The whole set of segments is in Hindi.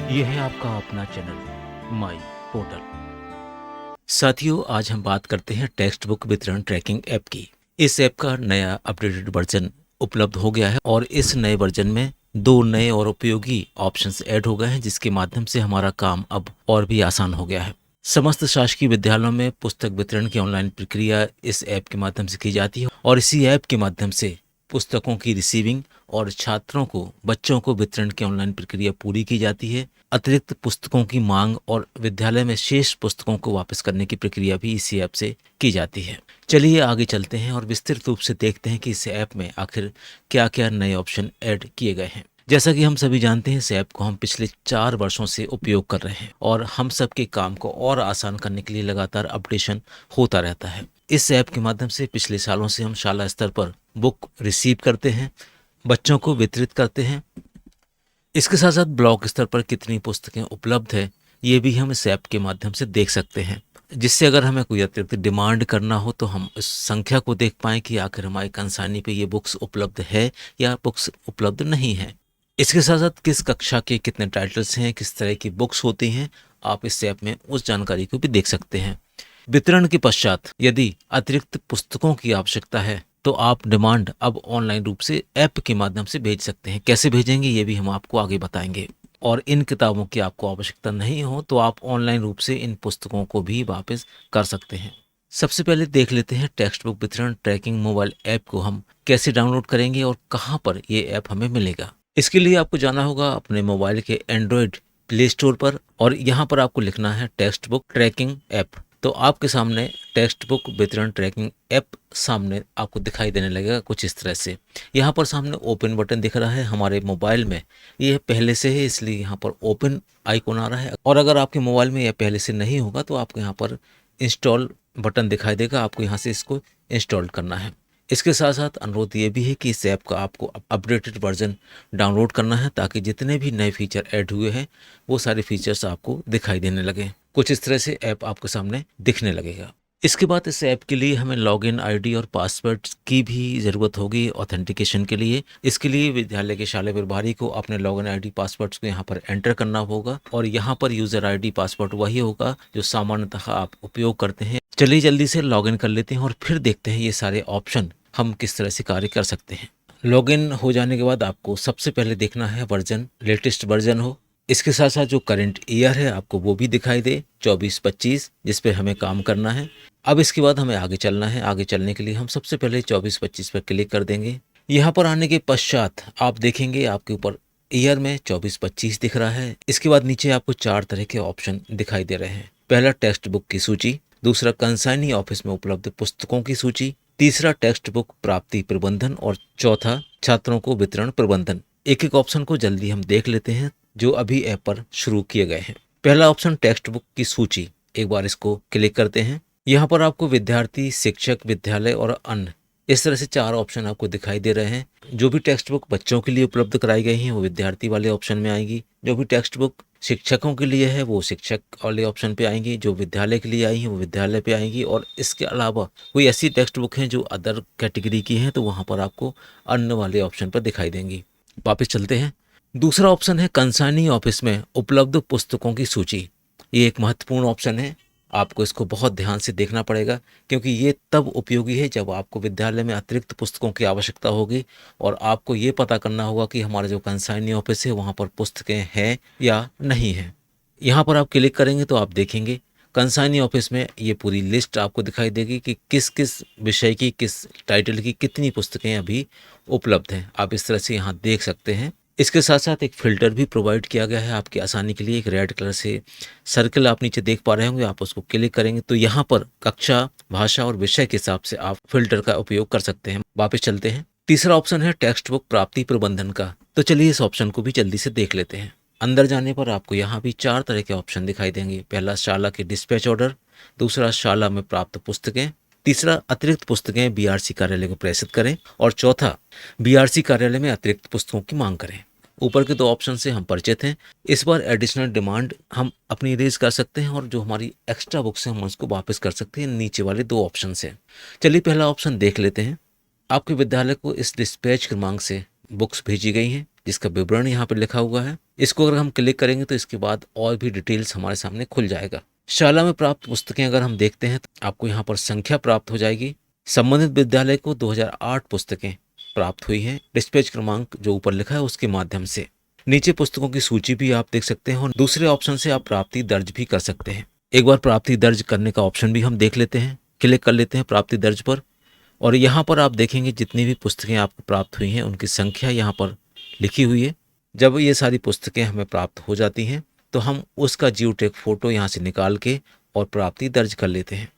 ये है आपका अपना चैनल माई पोर्टल। साथियों, आज हम बात करते हैं टेक्स्ट बुक वितरण ट्रैकिंग ऐप की। इस ऐप का नया अपडेटेड वर्जन उपलब्ध हो गया है और इस नए वर्जन में दो नए और उपयोगी ऑप्शंस ऐड हो गए हैं, जिसके माध्यम से हमारा काम अब और भी आसान हो गया है। समस्त शासकीय विद्यालयों में पुस्तक वितरण की ऑनलाइन प्रक्रिया इस ऐप के माध्यम से की जाती है और इसी ऐप के माध्यम से पुस्तकों की रिसीविंग और छात्रों को बच्चों को वितरण की ऑनलाइन प्रक्रिया पूरी की जाती है। अतिरिक्त पुस्तकों की मांग और विद्यालय में शेष पुस्तकों को वापस करने की प्रक्रिया भी इसी ऐप से की जाती है। चलिए आगे चलते हैं और विस्तृत रूप से देखते हैं कि इस ऐप में आखिर क्या क्या नए ऑप्शन ऐड किए गए हैं। जैसा कि हम सभी जानते हैं, इस ऐप को हम पिछले 4 वर्षों से उपयोग कर रहे हैं और हम सबके काम को और आसान करने के लिए लगातार अपडेशन होता रहता है। इस ऐप के माध्यम से पिछले सालों से हम शाला स्तर पर बुक रिसीव करते हैं, बच्चों को वितरित करते हैं। इसके साथ साथ ब्लॉक स्तर पर कितनी पुस्तकें उपलब्ध है, ये भी हम इस ऐप के माध्यम से देख सकते हैं, जिससे अगर हमें कोई अतिरिक्त डिमांड करना हो तो हम इस संख्या को देख पाएं कि आखिर हमारी कंसाइनी पे ये बुक्स उपलब्ध है या बुक्स उपलब्ध नहीं है। इसके साथ साथ किस कक्षा के कितने टाइटल्स हैं, किस तरह की बुक्स होती हैं, आप इस ऐप में उस जानकारी को भी देख सकते हैं। वितरण के पश्चात यदि अतिरिक्त पुस्तकों की आवश्यकता है तो आप डिमांड अब ऑनलाइन रूप से ऐप के माध्यम से भेज सकते हैं। कैसे भेजेंगे ये भी हम आपको आगे बताएंगे। और इन किताबों की आपको आवश्यकता नहीं हो तो आप ऑनलाइन रूप से इन पुस्तकों को भी वापस कर सकते हैं। सबसे पहले देख लेते हैं टेक्स्ट बुक वितरण ट्रैकिंग मोबाइल ऐप को हम कैसे डाउनलोड करेंगे और कहाँ पर ये ऐप हमें मिलेगा। इसके लिए आपको जाना होगा अपने मोबाइल के एंड्रॉयड प्ले स्टोर पर और यहाँ पर आपको लिखना है टेक्स्ट बुक ट्रैकिंग ऐप। तो आपके सामने टेक्स्ट बुक वितरण ट्रैकिंग ऐप सामने आपको दिखाई देने लगेगा कुछ इस तरह से। यहाँ पर सामने ओपन बटन दिख रहा है। हमारे मोबाइल में ये पहले से है, इसलिए यहाँ पर ओपन आइकॉन आ रहा है। और अगर आपके मोबाइल में यह पहले से नहीं होगा तो आपको यहाँ पर इंस्टॉल बटन दिखाई देगा, आपको यहाँ से इसको इंस्टॉल करना है। इसके साथ साथ अनुरोध ये भी है कि इस ऐप का आपको अपडेटेड वर्जन डाउनलोड करना है ताकि जितने भी नए फीचर ऐड हुए हैं वो सारे फीचर्स आपको दिखाई देने लगे। कुछ इस तरह से ऐप आपके सामने दिखने लगेगा। इसके बाद इस ऐप के लिए हमें लॉगिन आईडी और पासवर्ड की भी ज़रूरत होगी ऑथेंटिकेशन के लिए। इसके लिए विद्यालय के शाला प्रभारी को अपने लॉगिन आईडी पासवर्ड्स को यहाँ पर एंटर करना होगा और यहाँ पर यूज़र आईडी पासवर्ड वही होगा जो सामान्यतः आप उपयोग करते हैं। चलिए जल्दी से लॉगिन कर लेते हैं और फिर देखते हैं ये सारे ऑप्शन हम किस तरह से कार्य कर सकते हैं। लॉगिन हो जाने के बाद आपको सबसे पहले देखना है वर्जन, लेटेस्ट वर्जन हो। इसके साथ साथ जो करंट ईयर है आपको वो भी दिखाई दे 24-25, जिस पे हमें काम करना है। अब इसके बाद हमें आगे चलना है। आगे चलने के लिए हम सबसे पहले 24-25 पर क्लिक कर देंगे। यहाँ पर आने के पश्चात आप देखेंगे आपके ऊपर ईयर में 24-25 दिख रहा है। इसके बाद नीचे आपको 4 तरह के ऑप्शन दिखाई दे रहे हैं। पहला टेक्स्ट बुक की सूची, दूसरा कंसाइनी ऑफिस में उपलब्ध पुस्तकों की सूची, तीसरा टेक्स्ट बुक प्राप्ति प्रबंधन और चौथा छात्रों को वितरण प्रबंधन। एक एक ऑप्शन को जल्दी हम देख लेते हैं जो अभी ऐप पर शुरू किए गए हैं। पहला ऑप्शन टेक्स्ट बुक की सूची, एक बार इसको क्लिक करते हैं। यहाँ पर आपको विद्यार्थी, शिक्षक, विद्यालय और अन्य इस तरह से 4 ऑप्शन आपको दिखाई दे रहे हैं। जो भी टेक्स्ट बुक बच्चों के लिए उपलब्ध कराई गई हैं वो विद्यार्थी वाले ऑप्शन में आएंगी। जो भी टेक्स्ट बुक शिक्षकों के लिए है वो शिक्षक वाले ऑप्शन पे आएंगी। जो विद्यालय के लिए आई हैं वो विद्यालय पे आएंगी। और इसके अलावा कोई ऐसी टेक्स्ट बुक हैं जो अदर कैटेगरी की हैं तो वहाँ पर आपको अन्य वाले ऑप्शन पर दिखाई देंगी। वापस चलते हैं। दूसरा ऑप्शन है कंसाइनी ऑफिस में उपलब्ध पुस्तकों की सूची। ये एक महत्वपूर्ण ऑप्शन है, आपको इसको बहुत ध्यान से देखना पड़ेगा क्योंकि ये तब उपयोगी है जब आपको विद्यालय में अतिरिक्त पुस्तकों की आवश्यकता होगी और आपको ये पता करना होगा कि हमारा जो कंसाइनी ऑफिस है वहाँ पर पुस्तकें हैं या नहीं है। यहाँ पर आप क्लिक करेंगे तो आप देखेंगे कंसाइनी ऑफिस में ये पूरी लिस्ट आपको दिखाई देगी कि किस किस विषय की, किस टाइटल की कितनी पुस्तकें अभी उपलब्ध हैं। आप इस तरह से यहाँ देख सकते हैं। इसके साथ साथ एक फ़िल्टर भी प्रोवाइड किया गया है आपकी आसानी के लिए। एक रेड कलर से सर्कल आप नीचे देख पा रहे होंगे, आप उसको क्लिक करेंगे तो यहाँ पर कक्षा, भाषा और विषय के हिसाब से आप फिल्टर का उपयोग कर सकते हैं। वापस चलते हैं। तीसरा ऑप्शन है टेक्स्ट बुक प्राप्ति प्रबंधन का। तो चलिए इस ऑप्शन को भी जल्दी से देख लेते हैं। अंदर जाने पर आपको यहाँ भी 4 तरह के ऑप्शन दिखाई देंगे। पहला शाला के डिस्पैच ऑर्डर, दूसरा शाला में प्राप्त पुस्तकें, तीसरा अतिरिक्त पुस्तकें बीआरसी कार्यालय को प्रेषित करें और चौथा बीआरसी कार्यालय में अतिरिक्त पुस्तकों की मांग करें। ऊपर के 2 ऑप्शन से हम परिचित हैं। इस बार एडिशनल डिमांड हम अपनी रेज कर सकते हैं और जो हमारी एक्स्ट्रा बुक्स हैं हम उसको वापस कर सकते हैं नीचे वाले 2 ऑप्शन से। चलिए पहला ऑप्शन देख लेते हैं। आपके विद्यालय को इस डिस्पैच क्रमांक से बुक्स भेजी गई हैं जिसका विवरण यहाँ पर लिखा हुआ है। इसको अगर हम क्लिक करेंगे तो इसके बाद और भी डिटेल्स हमारे सामने खुल जाएगा। शाला में प्राप्त पुस्तकें अगर हम देखते हैं तो आपको यहाँ पर संख्या प्राप्त हो जाएगी। संबंधित विद्यालय को 2008 पुस्तकें प्राप्त हुई हैं, डिस्पैच क्रमांक जो ऊपर लिखा है उसके माध्यम से। नीचे पुस्तकों की सूची भी आप देख सकते हैं और दूसरे ऑप्शन से आप प्राप्ति दर्ज भी कर सकते हैं। एक बार प्राप्ति दर्ज करने का ऑप्शन भी हम देख लेते हैं, क्लिक कर लेते हैं प्राप्ति दर्ज पर और यहाँ पर आप देखेंगे जितनी भी पुस्तकें आपको प्राप्त हुई हैं उनकी संख्या यहाँ पर लिखी हुई है। जब ये सारी पुस्तकें हमें प्राप्त हो जाती हैं तो हम उसका जियोटैग फोटो यहाँ से निकाल के और प्राप्ति दर्ज कर लेते हैं।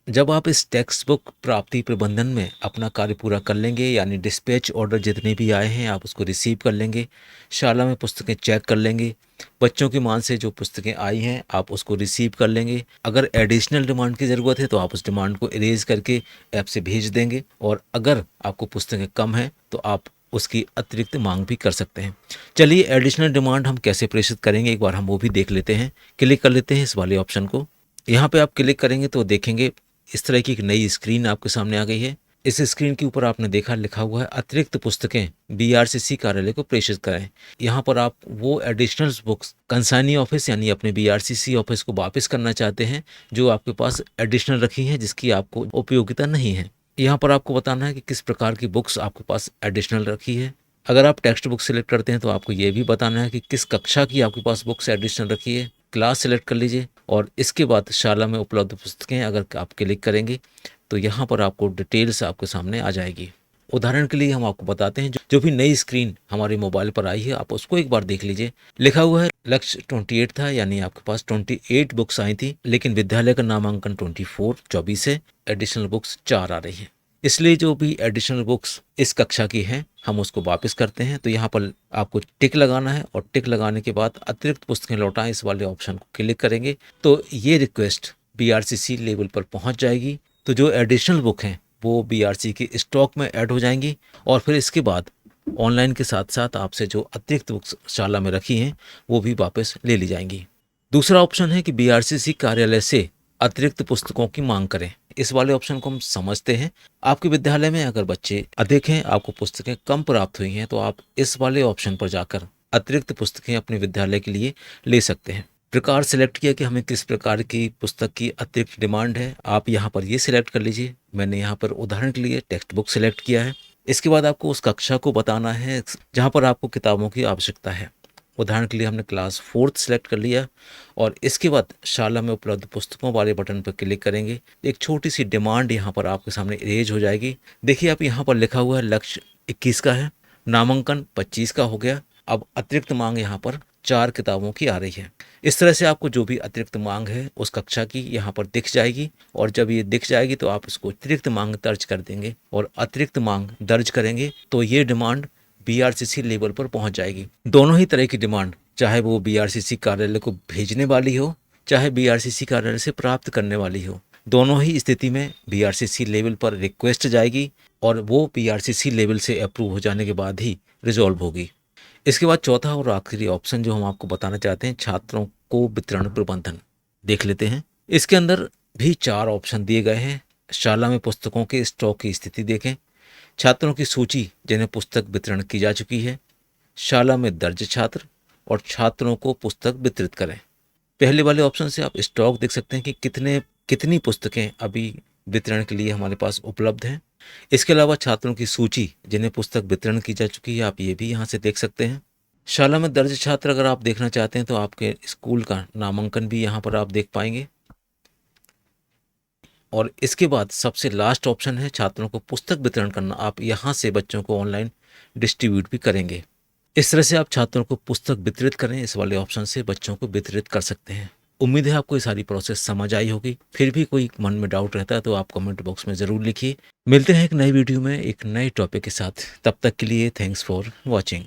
जब आप इस टेक्स्ट बुक प्राप्ति प्रबंधन में अपना कार्य पूरा कर लेंगे, यानी डिस्पैच ऑर्डर जितने भी आए हैं आप उसको रिसीव कर लेंगे, शाला में पुस्तकें चेक कर लेंगे, बच्चों की मान से जो पुस्तकें आई हैं आप उसको रिसीव कर लेंगे। अगर एडिशनल डिमांड की ज़रूरत है तो आप उस डिमांड को इरेज करके ऐप से भेज देंगे और अगर आपको पुस्तकें कम हैं तो आप उसकी अतिरिक्त मांग भी कर सकते हैं। चलिए एडिशनल डिमांड हम कैसे प्रेषित करेंगे एक बार हम वो भी देख लेते हैं। क्लिक कर लेते हैं इस वाले ऑप्शन को। यहाँ पे आप क्लिक करेंगे तो देखेंगे इस तरह की एक नई स्क्रीन आपके सामने आ गई है। इस स्क्रीन के ऊपर आपने देखा लिखा हुआ है अतिरिक्त पुस्तकें बीआरसीसी कार्यालय को प्रेषित करें। यहाँ पर आप वो एडिशनल बुक्स कंसाइनी ऑफिस यानी अपने बीआरसीसी ऑफिस को वापस करना चाहते हैं जो आपके पास एडिशनल रखी हैं जिसकी आपको उपयोगिता नहीं है। यहाँ पर आपको बताना है कि किस प्रकार की बुक्स आपके पास एडिशनल रखी है। अगर आप टेक्स्ट बुक सिलेक्ट करते हैं तो आपको ये भी बताना है कि किस कक्षा की आपके पास बुक्स एडिशनल रखी है। क्लास सेलेक्ट कर लीजिए और इसके बाद शाला में उपलब्ध पुस्तकें अगर आप क्लिक करेंगे तो यहाँ पर आपको डिटेल्स आपके सामने आ जाएगी। उदाहरण के लिए हम आपको बताते हैं जो भी नई स्क्रीन हमारे मोबाइल पर आई है आप उसको एक बार देख लीजिए। लिखा हुआ है लक्ष्य 28 था, यानी आपके पास 28 बुक्स आई थी, लेकिन विद्यालय का नामांकन 24 है, एडिशनल बुक्स 4 आ रही है। इसलिए जो भी एडिशनल बुक्स इस कक्षा की हैं हम उसको वापस करते हैं। तो यहाँ पर आपको टिक लगाना है और टिक लगाने के बाद अतिरिक्त पुस्तकें लौटाएं इस वाले ऑप्शन को क्लिक करेंगे तो ये रिक्वेस्ट बीआरसीसी लेवल पर पहुँच जाएगी। तो जो एडिशनल बुक हैं वो बीआरसी के स्टॉक में ऐड हो जाएंगी और फिर इसके बाद ऑनलाइन के साथ साथ आपसे जो अतिरिक्त बुक्स शाला में रखी हैं वो भी वापस ले ली जाएंगी। दूसरा ऑप्शन है कि बीआरसीसी कार्यालय से अतिरिक्त पुस्तकों की मांग करें। इस वाले ऑप्शन को हम समझते हैं। आपके विद्यालय में अगर बच्चे अधिक हैं, आपको पुस्तकें कम प्राप्त हुई हैं तो आप इस वाले ऑप्शन पर जाकर अतिरिक्त पुस्तकें अपने विद्यालय के लिए ले सकते हैं। प्रकार सिलेक्ट किया कि हमें किस प्रकार की पुस्तक की अतिरिक्त डिमांड है, आप यहाँ पर ये सिलेक्ट कर लीजिए। मैंने यहाँ पर उदाहरण के लिए टेक्स्ट बुक सिलेक्ट किया है। इसके बाद आपको उस कक्षा को बताना है जहाँ पर आपको किताबों की आवश्यकता है। उदाहरण के लिए हमने क्लास 4 सेलेक्ट कर लिया और इसके बाद शाला में उपलब्ध पुस्तकों वाले बटन पर क्लिक करेंगे। एक छोटी सी डिमांड यहाँ पर आपके सामने इरेज हो जाएगी। देखिए आप यहाँ पर लिखा हुआ है लक्ष्य 21 का है, नामांकन 25 का हो गया। अब अतिरिक्त मांग यहाँ पर 4 किताबों की आ रही है। इस तरह से आपको जो भी अतिरिक्त मांग है उस कक्षा की यहाँ पर दिख जाएगी और जब ये दिख जाएगी तो आप इसको अतिरिक्त मांग दर्ज कर देंगे और अतिरिक्त मांग दर्ज करेंगे तो ये डिमांड बीआरसीसी लेवल पर पहुंच जाएगी। दोनों ही तरह की डिमांड, चाहे वो बीआरसीसी कार्यालय को भेजने वाली हो चाहे बीआरसीसी कार्यालय से प्राप्त करने वाली हो, दोनों ही स्थिति में बीआरसीसी लेवल पर रिक्वेस्ट जाएगी और वो बीआरसीसी लेवल से अप्रूव हो जाने के बाद ही रिजॉल्व होगी। इसके बाद चौथा और आखिरी ऑप्शन जो हम आपको बताना चाहते हैं, छात्रों को वितरण प्रबंधन, देख लेते हैं। इसके अंदर भी 4 ऑप्शन दिए गए हैं। शाला में पुस्तकों के स्टॉक की स्थिति देखें, छात्रों की सूची जिन्हें पुस्तक वितरण की जा चुकी है, शाला में दर्ज छात्र और छात्रों को पुस्तक वितरित करें। पहले वाले ऑप्शन से आप स्टॉक देख सकते हैं कि कितनी पुस्तकें अभी वितरण के लिए हमारे पास उपलब्ध हैं। इसके अलावा छात्रों की सूची जिन्हें पुस्तक वितरण की जा चुकी है आप ये भी यहाँ से देख सकते हैं। शाला में दर्ज छात्र अगर आप देखना चाहते हैं तो आपके स्कूल का नामांकन भी यहाँ पर आप देख पाएंगे। और इसके बाद सबसे लास्ट ऑप्शन है छात्रों को पुस्तक वितरण करना। आप यहाँ से बच्चों को ऑनलाइन डिस्ट्रीब्यूट भी करेंगे। इस तरह से आप छात्रों को पुस्तक वितरित करें, इस वाले ऑप्शन से बच्चों को वितरित कर सकते हैं। उम्मीद है आपको ये सारी प्रोसेस समझ आई होगी। फिर भी कोई मन में डाउट रहता है तो आप कमेंट बॉक्स में ज़रूर लिखिए। मिलते हैं एक नई वीडियो में एक नए टॉपिक के साथ। तब तक के लिए थैंक्स फॉर वॉचिंग।